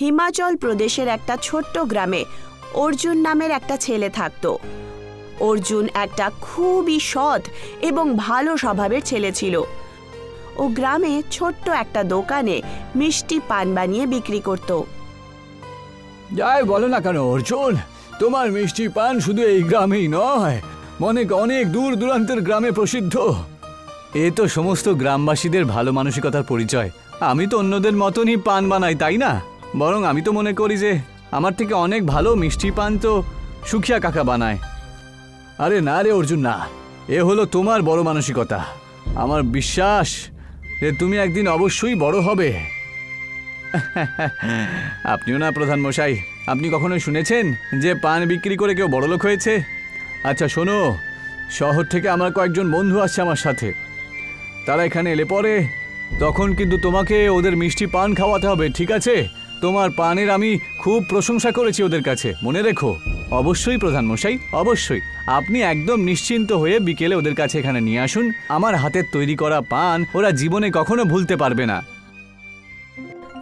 হিমাচল প্রদেশের একটা ছোট্ট গ্রামে অর্জুন নামের একটা ছেলে থাকত। অর্জুন একটা খুবই সৎ এবং ভালো স্বভাবের ছেলে ছিল। ও গ্রামে ছোট্ট একটা দোকানে মিষ্টি পান বানিয়ে বিক্রি করত। যাই বলো না কেন অর্জুন, তোমার মিষ্টি পান শুধু এই গ্রামেই নয়, অনেক দূর দূরান্তের গ্রামে প্রসিদ্ধ। এ তো সমস্ত গ্রামবাসীদের ভালো মানসিকতার পরিচয়। আমি তো অন্যদের মতনই পান বানাই, তাই না? বরং আমি তো মনে করি যে আমার থেকে অনেক ভালো মিষ্টি পান তো সুখিয়া কাকা বানায়। আরে না রে অর্জুন, না, এ হলো তোমার বড় মানসিকতা। আমার বিশ্বাস যে তুমি একদিন অবশ্যই বড় হবে। আপনিও না প্রধান মশাই, আপনি কখনো শুনেছেন যে পান বিক্রি করে কেউ বড়লোক হয়েছে? আচ্ছা শোনো, শহর থেকে আমার কয়েকজন বন্ধু আসছে আমার সাথে। তারা এখানে এলে পরে তখন কিন্তু তোমাকে ওদের মিষ্টি পান খাওয়াতে হবে, ঠিক আছে? তোমার পানের আমি খুব প্রশংসা করেছি ওদের কাছে, মনে রেখো। অবশ্যই প্রধান মশাই, অবশ্যই। আপনি একদম নিশ্চিন্ত হয়ে বিকেলে ওদের কাছে এখানে নিয়ে আসুন। আমার হাতের তৈরি করা পান ওরা জীবনে কখনো ভুলতে পারবে না।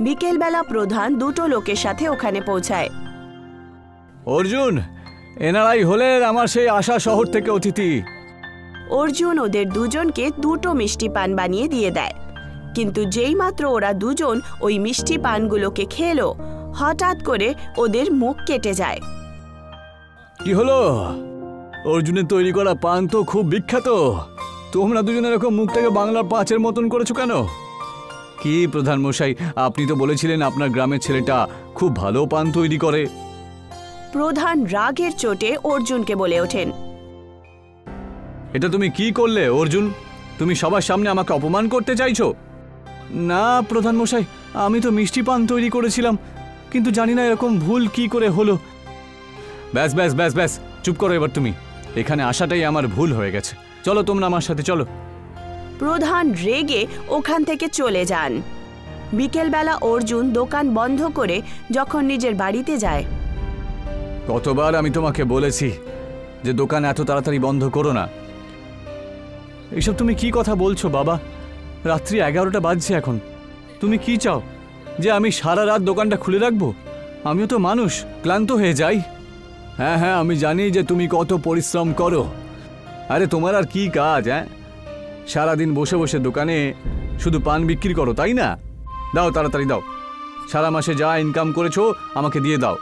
বিকেলবেলা প্রধান দুটো লোকের সাথে ওখানে পৌঁছায়। অর্জুন, এনারাই হলেন আমার সেই আশা শহর থেকে অতিথি। অর্জুন ওদের দুজনকে দুটো মিষ্টি পান বানিয়ে দিয়ে দেয়। কিন্তু যেই মাত্র ওরা দুজন ওই মিষ্টি পানগুলোকে খেলো, হঠাৎ করে ওদের মুখ কেটে যায়। কি হলো? অর্জুনের তৈরি করা পান তো খুব বিখ্যাত, তোমরা দুজনে এরকম মুখটাকে বাংলার পাঁচের মতন করেছো কেন? কি প্রধান মশাই, আপনি তো বলেছিলেন আপনার গ্রামের ছেলেটা খুব ভালো পান তৈরি করে। প্রধান রাগের চোটে অর্জুনকে বলে ওঠেন, এটা তুমি কি করলে অর্জুন? তুমি সবার সামনে আমাকে অপমান করতে চাইছো? না প্রধান মশাই, আমি তো মিষ্টি পান তৈরি করেছিলাম, কিন্তু জানি না এরকম ভুল কি করে হলো। ব্যাস ব্যাস ব্যাস ব্যাস, চুপ করো এবার তুমি। এখানে আসাটাই আমার ভুল হয়ে গেছে। চলো তোমরা আমার সাথে চলো। প্রধান রেগে ওখান থেকে চলে যান। বিকেলবেলা অর্জুন দোকান বন্ধ করে যখন নিজের বাড়িতে যায়। কতবার আমি তোমাকে বলেছি যে দোকান এত তাড়াতাড়ি বন্ধ করো না। এইসব তুমি কি কথা বলছো বাবা? রাত্রি 11টা বাজছে এখন। তুমি কি চাও যে আমি সারা রাত দোকানটা খুলে রাখবো? আমিও তো মানুষ, ক্লান্ত হয়ে যাই। হ্যাঁ হ্যাঁ, আমি জানি যে তুমি কত পরিশ্রম করো। আরে তোমার আর কি কাজ? সারাদিন বসে বসে দোকানে শুধু পান বিক্রি করো, তাই না? দাও তাড়াতাড়ি দাও, সারা মাসে যা ইনকাম করেছো আমাকে দিয়ে দাও।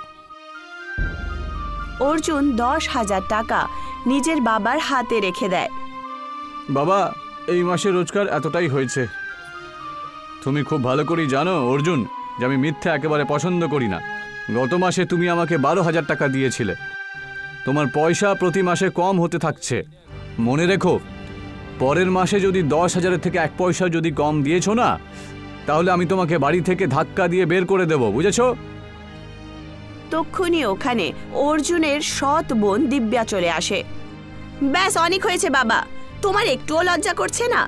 অর্জুন 10,000 টাকা নিজের বাবার হাতে রেখে দেয়। বাবা, এই মাসে রোজগার এতটাই হয়েছে। তুমি খুব ভালো করেই জানো অর্জুন যে আমি মিথ্যা একেবারে পছন্দ করি না। গত মাসে তুমি আমাকে 12,000 টাকা দিয়েছিলে। তোমার পয়সা প্রতি মাসে কম হতে থাকছে। মনে রেখো, পরের মাসে যদি 10,000-এর থেকে 1 পয়সা যদি কম দিয়েছো না, তাহলে আমি তোমাকে বাড়ি থেকে ধাক্কা দিয়ে বের করে দেব, বুঝেছো? তক্ষুনি ওখানে অর্জুনের সৎ বোন দিব্যা চলে আসে। ব্যাস, অনেক হয়েছে বাবা, তোমার একটুও লজ্জা করছে না?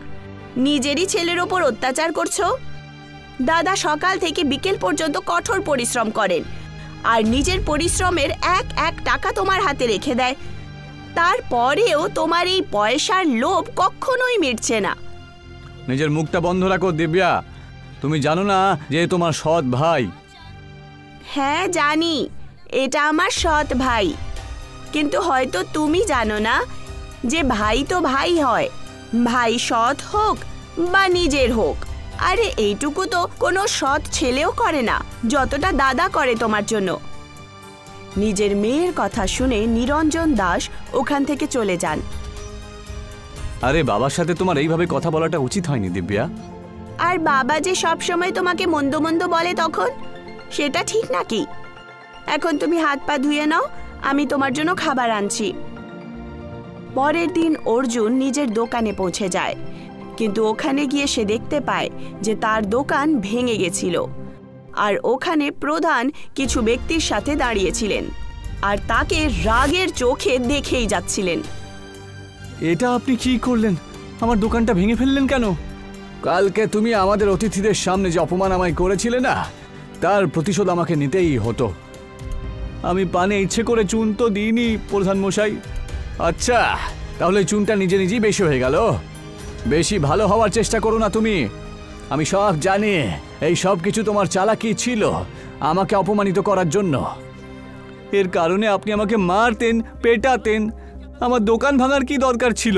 নিজেরই ছেলের ওপর অত্যাচার করছো। দাদা সকাল থেকে বিকেল পর্যন্ত কঠোর পরিশ্রম করেন, আর নিজের পরিশ্রমের এক টাকা তোমার হাতে রেখে দেয়। তারপরেও তোমার এই পয়সার লোভ কখনোই মিটছে না। নিজের মুখটা বন্ধ রাখো দিব্যা। তুমি জানো না যে তোমার সৎ ভাই? হ্যাঁ জানি, এটা আমার সৎ ভাই, কিন্তু হয়তো তুমি জানো না যে ভাই তো ভাই হয়, ভাই সৎ হোক বা নিজের হোক। আরে এইটুকু তো কোনো সৎ ছেলেও করে না যতটা দাদা করে তোমার জন্য। নিজের মেয়ের কথা শুনে নিরঞ্জন দাস ওখান থেকে চলে যান। আরে বাবার সাথে তোমার এইভাবে কথা বলাটা উচিত হয়নি দিব্যা। আর বাবা যে সব সময় তোমাকে মন্দ মন্দ বলে তখন, সেটা ঠিক নাকি? এখন তুমি হাত পা ধুয়ে নাও, আমি তোমার জন্য খাবার আনছি। পরের দিন অর্জুন নিজের দোকানে পৌঁছে যায়, কিন্তু ওখানে গিয়ে সে দেখতে পায় যে তার দোকান ভেঙে গেছিল, আর ওখানে প্রধান কিছু ব্যক্তির সাথে দাঁড়িয়েছিলেন আর তাকে রাগের চোখে দেখেই যাচ্ছিলেন। এটা আপনি কি করলেন? আমার দোকানটা ভেঙে ফেললেন কেন? কালকে তুমি আমাদের অতিথিদের সামনে যে অপমান আমায় করেছিলে না, তার প্রতিশোধ আমাকে নিতেই হতো। আমি পানে ইচ্ছে করে চুন তো দিইনি প্রধান মশাই। আচ্ছা, তাহলে চুনটা নিজে নিজেই বেশি হয়ে গেল। বেশি ভালো হওয়ার চেষ্টা করো না তুমি। আমি সব জানি, এই সব কিছু তোমার চালাকি ছিল। আমাকে অপমানিত করার জন্য। এর কারণে আপনি আমাকে মারতেন, পেটাতেন। আমার দোকান ভাঙার কি দরকার ছিল?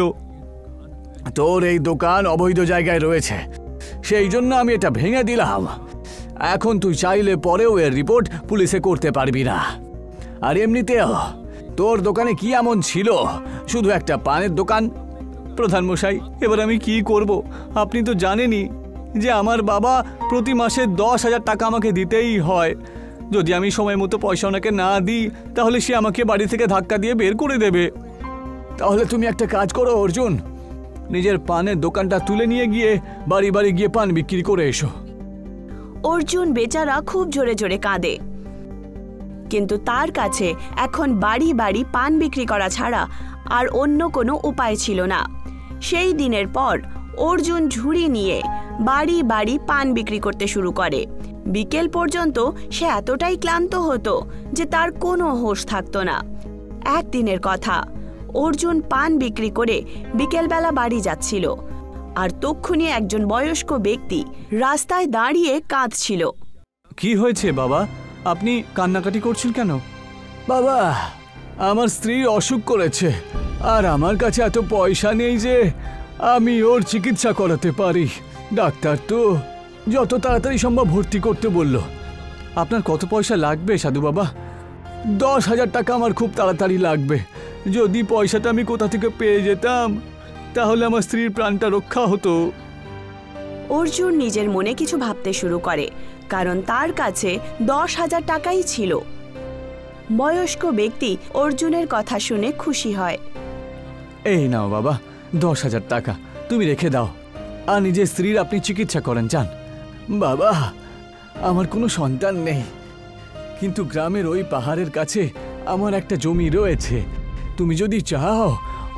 তোর এই দোকান অবৈধ জায়গায় রয়েছে, সেই জন্য আমি এটা ভেঙে দিলাম। এখন তুই চাইলে পরেও এর রিপোর্ট পুলিশে করতে পারবি না। আর এমনিতেও তোর দোকানে কি এমন ছিল? শুধু একটা পানের দোকান। প্রধান মশাই, এবার আমি কি করব? আপনি তো জানেনই যে আমার বাবা প্রতি মাসে 10,000 টাকা আমাকে দিতেই হয়। যদি আমি সময় মতো পয়সা ওনাকে না দিই তাহলে সে আমাকে বাড়ি থেকে ধাক্কা দিয়ে বের করে দেবে। তাহলে তুমি একটা কাজ করো অর্জুন, নিজের পানের দোকানটা তুলে নিয়ে গিয়ে বাড়ি বাড়ি গিয়ে পান বিক্রি করে এসো। অর্জুন বেচারা খুব জোরে জোরে কাঁদে, কিন্তু তার কাছে এখন বাড়ি বাড়ি পান বিক্রি করা ছাড়া আর অন্য কোনো উপায় ছিল না। সেই দিনের পর অর্জুন ঝুড়ি নিয়ে বাড়ি বাড়ি পান বিক্রি করতে শুরু করে। বিকেল পর্যন্ত সে এতটাই ক্লান্ত হতো যে তার কোনো হোশ থাকতো না। একদিনের কথা, অর্জুন পান বিক্রি করে বিকেলবেলা বাড়ি যাচ্ছিল, আর তক্ষুনি একজন বয়স্ক ব্যক্তি রাস্তায় দাঁড়িয়ে কাঁদছিল। কি হয়েছে বাবা? আপনি কান্নাকাটি করছেন কেন? বাবা, আমার স্ত্রী অসুখ করেছে, আর আমার কাছে এত পয়সা নেই যে আমি ওর চিকিৎসা করাতে পারি। ডাক্তার তো যত তাড়াতাড়ি সম্ভব ভর্তি করতে বলল। আপনার কত পয়সা লাগবে সাধু বাবা? 10,000 টাকা আমার খুব তাড়াতাড়ি লাগবে। যদি পয়সাটা আমি কোথা থেকে পেয়ে যেতাম তাহলে আমার স্ত্রীর প্রাণটা রক্ষা হতো। অর্জুন নিজের মনে কিছু ভাবতে শুরু করে, কারণ তার কাছে 10,000 টাকাই ছিল। বয়স্ক ব্যক্তি অর্জুনের কথা শুনে খুশি হয়। এই নাও বাবা, 10,000 টাকা তুমি রেখে দাও, আর নিজের স্ত্রীর আপনি চিকিৎসা করেন যান। বাবা, আমার কোনো সন্তান নেই, কিন্তু গ্রামের ওই পাহাড়ের কাছে আমার একটা জমি রয়েছে। তুমি যদি চাও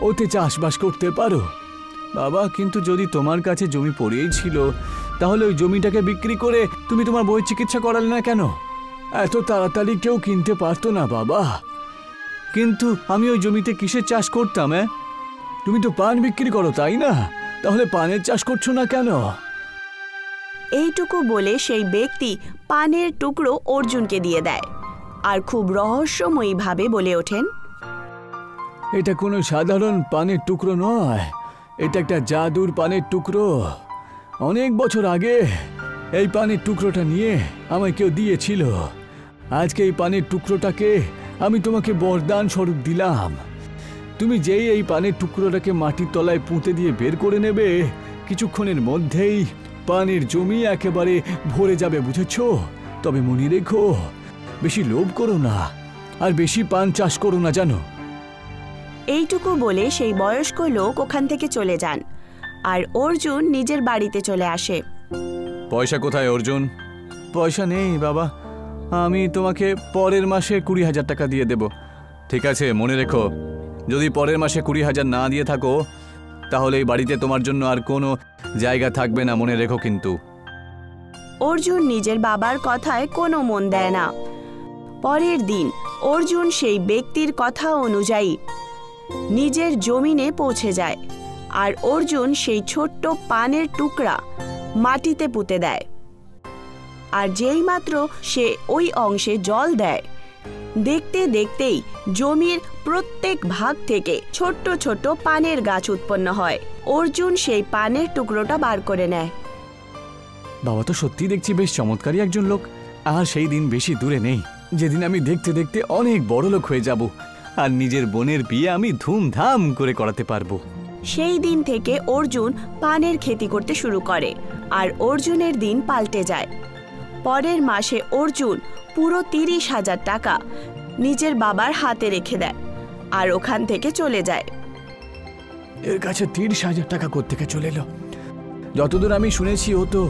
ওতে চাষবাস করতে পারো। বাবা, কিন্তু যদি তোমার কাছে জমি পড়েই ছিল তাহলে ওই জমিটাকে বিক্রি করে তুমি তোমার বউয়ের চিকিৎসা করালে না কেন? এত তাড়াতাড়ি কেউ কিনতে পারতো না বাবা। কিন্তু আমি ওই জমিতে কিসের চাষ করতাম? তুমি তো পান বিক্রি করো, তাই না? তাহলে পানের চাষ করছো না কেন? এইটুকু বলে সেই ব্যক্তি পানের টুকরো অর্জুনকে দিয়ে দেয়, আর খুব রহস্যময়ীভাবে বলে ওঠেন, এটা কোনো সাধারণ পানের টুকরো নয়, এটা একটা জাদুর পানের টুকরো। অনেক বছর আগে এই পানের টুকরোটা নিয়ে আমায় কেউ দিয়েছিল। আজকে এই পানের টুকরোটাকে আমি তোমাকে বরদান স্বরূপ দিলাম। তুমি যেই এই পানের টুকরোটাকে মাটির তলায় পুঁতে দিয়ে বের করে নেবে, কিছুক্ষণের মধ্যেই পানের জমি একেবারে ভরে যাবে, বুঝেছো? তবে মনে রেখো, বেশি লোভ করো না আর বেশি পান চাষ করো না, জানো? এইটুকু বলে সেই বয়স্ক লোক ওখান থেকে চলে যান, আর অর্জুন নিজের বাড়িতে চলে আসে। পয়সা কোথায় অর্জুন? পয়সা নেই বাবা, আমি তোমাকে পরের মাসে 20,000 টাকা দিয়ে দেব। ঠিক আছে, মনে রেখো, যদি পরের মাসে 20,000 না দিয়ে থাকো তাহলে এই বাড়িতে তোমার জন্য আর কোনো জায়গা থাকবে না, মনে রেখো কিন্তু। অর্জুন নিজের বাবার কথায় কোনো মন দেয় না। পরের দিন অর্জুন সেই ব্যক্তির কথা অনুযায়ী নিজের জমিনে পৌঁছে যায়, আর অর্জুন সেই ছোট্ট পানের টুকরা মাটিতে পুঁতে দেয়। আর যেই মাত্র সে ওই অংশে জল দেয়, দেখতে দেখতেই জমির প্রত্যেক ভাগ থেকে ছোট্ট ছোট্ট পানের গাছ উৎপন্ন হয়। অর্জুন সেই পানের টুকরোটা বার করে নেয়। বাবা তো সত্যি দেখছি বেশ চমৎকারী একজন লোক। আর সেই দিন বেশি দূরে নেই যেদিন আমি দেখতে দেখতে অনেক বড় লোক হয়ে যাব, আর নিজের বোনের বিয়ে আমি ধুমধাম করে করাতে পারবো। সেই দিন থেকে অর্জুন পানের খেতি করতে শুরু করে, আর অর্জুনের দিন পাল্টে যায়। পরের মাসে অর্জুন পুরো 30,000 টাকা নিজের বাবার হাতে রেখে দেয়, আর ওখান থেকে চলে যায়। এর কাছে 30,000 টাকা কোত্থেকে চলে এলো? যতদূর আমি শুনেছি ও তো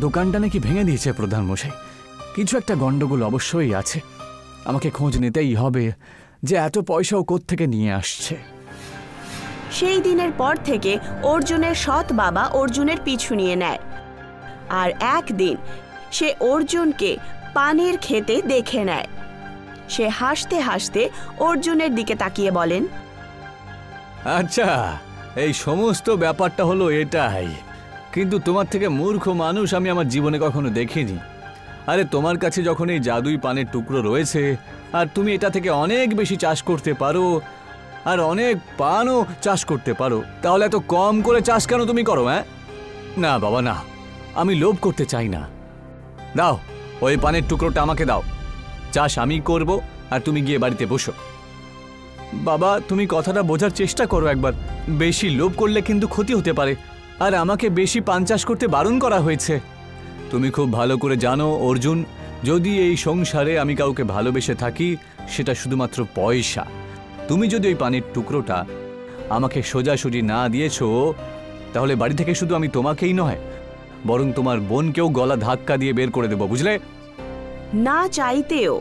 দোকানটা নাকি ভেঙে দিয়েছে প্রধান মশাই। কিছু একটা গন্ডগোল অবশ্যই আছে। আমাকে খোঁজ নিতেই হবে যে এত পয়সা ও কোত্থেকে নিয়ে আসছে। সেই দিনের পর থেকে অর্জুনের সৎ বাবা অর্জুনের পিছু নিয়ে নেয়, আর একদিন সে অর্জুনকে পানের খেতে দেখে নেয়। সে হাসতে হাসতে অর্জুনের দিকে তাকিয়ে বলেন, আচ্ছা, এই সমস্ত ব্যাপারটা হলো এটাই। কিন্তু তোমার থেকে মূর্খ মানুষ আমি আমার জীবনে কখনো দেখিনি। আরে তোমার কাছে যখন এই জাদুই পানের টুকরো রয়েছে আর তুমি এটা থেকে অনেক বেশি চাষ করতে পারো আর অনেক পানও চাষ করতে পারো, তাহলে এত কম করে চাষ কেন তুমি করো? হ্যাঁ, না বাবা না, আমি লোভ করতে চাই না। দাও ওই পানের টুকরোটা আমাকে দাও, চাষ আমি করব আর তুমি গিয়ে বাড়িতে বসো। বাবা তুমি কথাটা বোঝার চেষ্টা করো একবার, বেশি লোভ করলে কিন্তু ক্ষতি হতে পারে, আর আমাকে বেশি পান চাষ করতে বারণ করা হয়েছে। তুমি খুব ভালো করে জানো অর্জুন, যদি এই সংসারে আমি কাউকে ভালোবেসে থাকি সেটা শুধুমাত্র পয়সা। তুমি যদি ওই পানির টুকরোটা আমাকে সোজাসুজি না দিয়েছো তাহলে বাড়ি থেকে শুধু আমি তোমাকেই নয় বরং তোমার বোনকেও গলা ধাক্কা দিয়ে বের করে দেবো, বুঝলে? না চাইতেও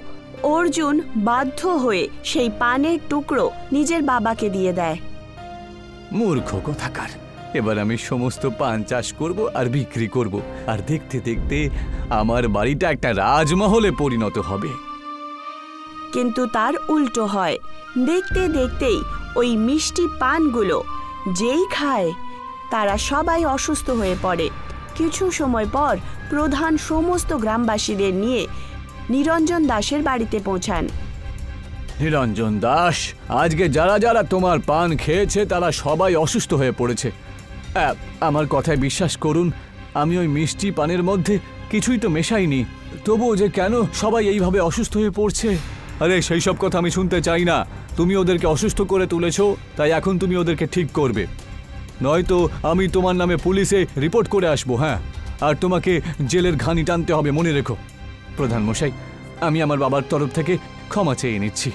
অর্জুন বাধ্য হয়ে সেই পানের টুকরো নিজের বাবাকে দিয়ে দেয়। মূর্খ কোথাকার, এবার আমি সমস্ত পান চাষ করব আর বিক্রি করব, আর দেখতে দেখতে আমার বাড়িটা একটা রাজমহলে পরিণত হবে। কিন্তু তার উল্টো হয়। দেখতে দেখতেই ওই মিষ্টি পানগুলো যেই খায় তারা সবাই অসুস্থ হয়ে পড়ে। কিছু সময় পর প্রধান সমস্ত গ্রামবাসীদের নিয়ে নিরঞ্জন দাসের বাড়িতে পৌঁছান। নিরঞ্জন দাস, আজকে যারা যারা তোমার পান খেয়েছে তারা সবাই অসুস্থ হয়ে পড়েছে। আমার কথায় বিশ্বাস করুন, আমি ওই মিষ্টি পানের মধ্যে কিছুই তো মেশাইনি, তবুও যে কেন সবাই এইভাবে অসুস্থ হয়ে পড়ছে। আরে সেই সব কথা আমি শুনতে চাই না। তুমি ওদেরকে অসুস্থ করে তুলেছ, তাই এখন তুমি ওদেরকে ঠিক করবে, নয়তো আমি তোমার নামে পুলিশে রিপোর্ট করে আসবো। হ্যাঁ, আর তোমাকে জেলের ঘানি টানতে হবে, মনে রেখো। প্রধান মশাই, আমি আমার বাবার তরফ থেকে ক্ষমা চেয়ে নিচ্ছি।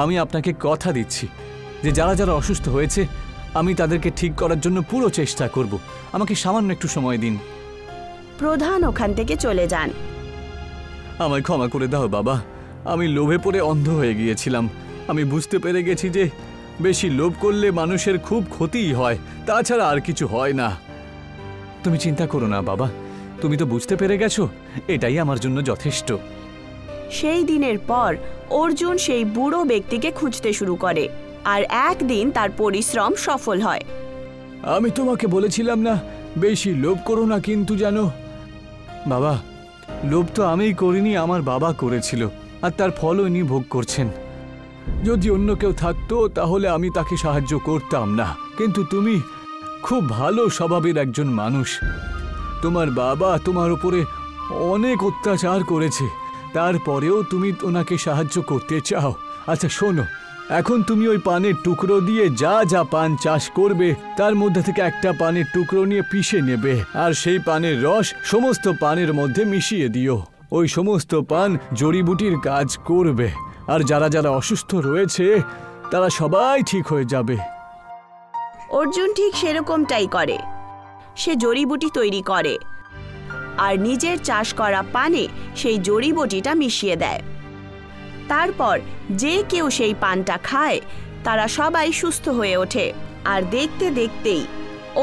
আমি আপনাকে কথা দিচ্ছি যে যারা যারা অসুস্থ হয়েছে আমি তাদেরকে ঠিক করার জন্য পুরো চেষ্টা করব। আমাকে সামান্য একটু সময় দিন। প্রধান ওখান থেকে চলে যান। আমায় ক্ষমা করে দাও বাবা, আমি লোভে পড়ে অন্ধ হয়ে গিয়েছিলাম। আমি বুঝতে পেরে গেছি যে বেশি লোভ করলে মানুষের খুব ক্ষতিই হয়, তাছাড়া আর কিছু হয় না। তুমি চিন্তা করো না বাবা, তুমি তো বুঝতে পেরে গেছো, এটাই আমার জন্য যথেষ্ট। সেই দিনের পর অর্জুন সেই বুড়ো ব্যক্তিকে খুঁজতে শুরু করে, আর একদিন তার পরিশ্রম সফল হয়। আমি তোমাকে বলেছিলাম না বেশি লোভ করো না, কিন্তু জানো বাবা, লোভ তো আমিই করিনি, আমার বাবা করেছিল, আর তার ফলও ইনি ভোগ করছেন। যদি অন্য কেউ থাকতো তাহলে আমি তাকে সাহায্য করতাম না, কিন্তু তুমি খুব ভালো স্বভাবের একজন মানুষ। তোমার বাবা তোমার উপরে অনেক অত্যাচার করেছে, তারপরেও তুমি ওনাকে সাহায্য করতে চাও। আচ্ছা শোনো, এখন তুমি ওই পানের টুকরো দিয়ে যা যা পান চাষ করবে তার মধ্যে থেকে একটা পানের টুকরো নিয়ে পিষে নেবে, আর সেই পানের রস সমস্ত পানের মধ্যে মিশিয়ে দিও। ওই সমস্ত পান জড়িবুটির কাজ করবে, আর যারা যারা অসুস্থ রয়েছে তারা সবাই ঠিক হয়ে যাবে। অর্জুন ঠিক সেরকমটাই করে। সে জড়িবুটি তৈরি করে আর নিজের চাষ করা পানে সেই জড়িবুটিটা মিশিয়ে দেয়। তারপর যে কেউ সেই পানটা খায় তারা সবাই সুস্থ হয়ে ওঠে, আর দেখতে দেখতেই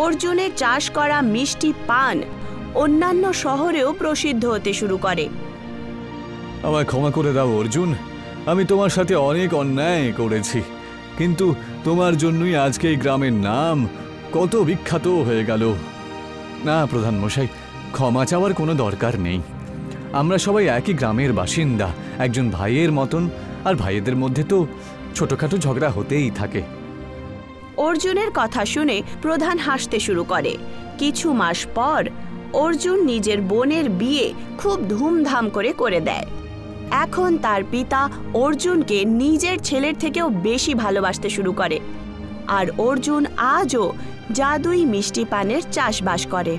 অর্জুনের চাষ করা মিষ্টি পান অন্যান্য শহরেও প্রসিদ্ধ হতে শুরু করে। আমায় ক্ষমা করে দাও অর্জুন, আমি তোমার সাথে অনেক অন্যায় করেছি, কিন্তু তোমার জন্যই আজকে এই গ্রামের নাম কত বিখ্যাত হয়ে গেল। না প্রধান মশাই, ক্ষমা চাওয়ার কোনো দরকার নেই। আমরা সবাই একই গ্রামের বাসিন্দা, একজন ভাইয়ের মতন, আর ভাইয়েদের মধ্যে তো ছোটখাটো ঝগড়া হতেই থাকে। অর্জুনের কথা শুনে প্রধান হাসতে শুরু করে। কিছু মাস পর অর্জুন নিজের বোনের বিয়ে খুব ধুমধাম করে দেয়। এখন তার পিতা অর্জুনকে নিজের ছেলের থেকেও বেশি ভালোবাসতে শুরু করে, আর অর্জুন আজও জাদুই মিষ্টি পানের চাষবাস করে।